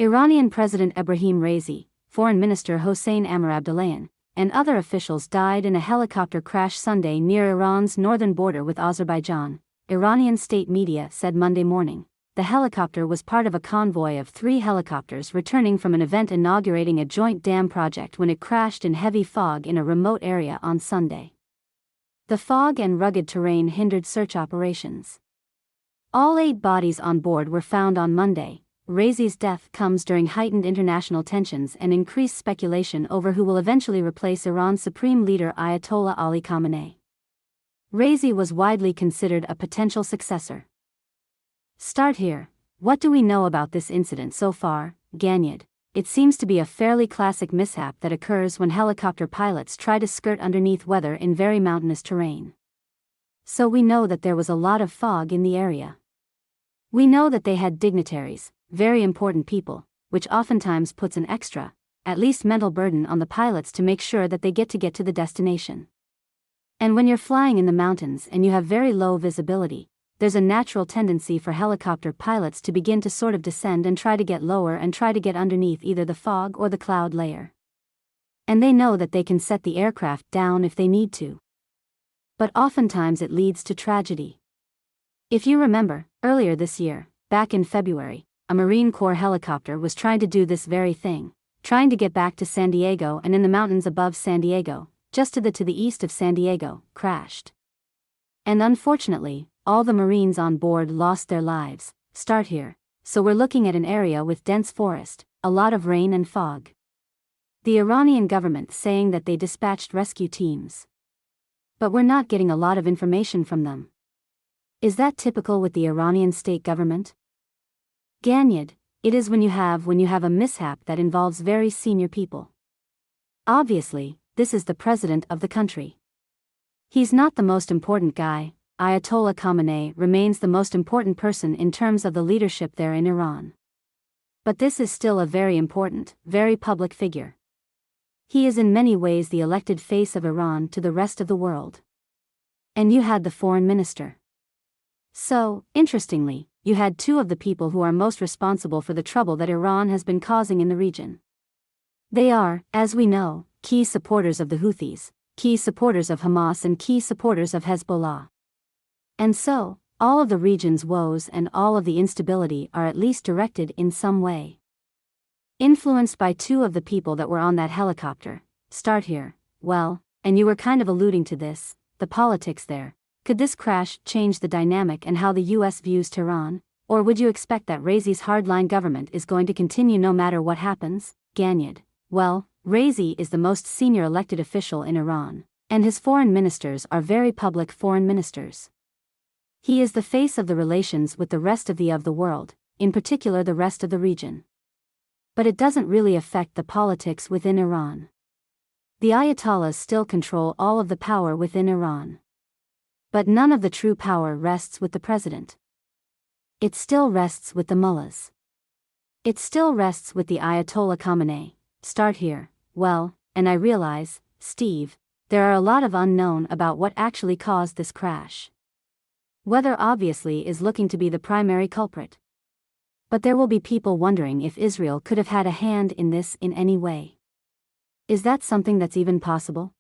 Iranian President Ebrahim Raisi, Foreign Minister Hossein Amir-Abdollahian, and other officials died in a helicopter crash Sunday near Iran's northern border with Azerbaijan, Iranian state media said Monday morning. The helicopter was part of a convoy of 3 helicopters returning from an event inaugurating a joint dam project when it crashed in heavy fog in a remote area on Sunday. The fog and rugged terrain hindered search operations. All 8 bodies on board were found on Monday. Raisi's death comes during heightened international tensions and increased speculation over who will eventually replace Iran's supreme leader Ayatollah Ali Khamenei. Raisi was widely considered a potential successor. Start here. What do we know about this incident so far, Ganyad? It seems to be a fairly classic mishap that occurs when helicopter pilots try to skirt underneath weather in very mountainous terrain. So we know that there was a lot of fog in the area. We know that they had dignitaries, very important people, which oftentimes puts an extra, at least mental burden on the pilots to make sure that they get to the destination. And when you're flying in the mountains and you have very low visibility, there's a natural tendency for helicopter pilots to begin to sort of descend and try to get lower and try to get underneath either the fog or the cloud layer. And they know that they can set the aircraft down if they need to. But oftentimes it leads to tragedy. If you remember, earlier this year, back in February, a Marine Corps helicopter was trying to do this very thing, trying to get back to San Diego, and in the mountains above San Diego, just to the east of San Diego, crashed. And unfortunately, all the Marines on board lost their lives. Start here. So we're looking at an area with dense forest, a lot of rain and fog. The Iranian government saying that they dispatched rescue teams. But we're not getting a lot of information from them. Is that typical with the Iranian state government? Ganyad, it is when you have a mishap that involves very senior people. Obviously, this is the president of the country. He's not the most important guy. Ayatollah Khamenei remains the most important person in terms of the leadership there in Iran. But this is still a very important, very public figure. He is in many ways the elected face of Iran to the rest of the world. And you had the foreign minister. So, interestingly, you had 2 of the people who are most responsible for the trouble that Iran has been causing in the region. They are, as we know, key supporters of the Houthis, key supporters of Hamas, and key supporters of Hezbollah. And so, all of the region's woes and all of the instability are at least directed in some way. Influenced by 2 of the people that were on that helicopter. Start here. Well, and you were kind of alluding to this, the politics there. Could this crash change the dynamic and how the US views Tehran? Or would you expect that Raisi's hardline government is going to continue no matter what happens, Ganyad? Well, Raisi is the most senior elected official in Iran, and his foreign ministers are very public foreign ministers. He is the face of the relations with the rest of the world, in particular the rest of the region. But it doesn't really affect the politics within Iran. The Ayatollahs still control all of the power within Iran. But none of the true power rests with the president. It still rests with the mullahs. It still rests with the Ayatollah Khamenei. Start here. Well, and I realize, Steve, there are a lot of unknown about what actually caused this crash. Weather obviously is looking to be the primary culprit. But there will be people wondering if Israel could have had a hand in this in any way. Is that something that's even possible?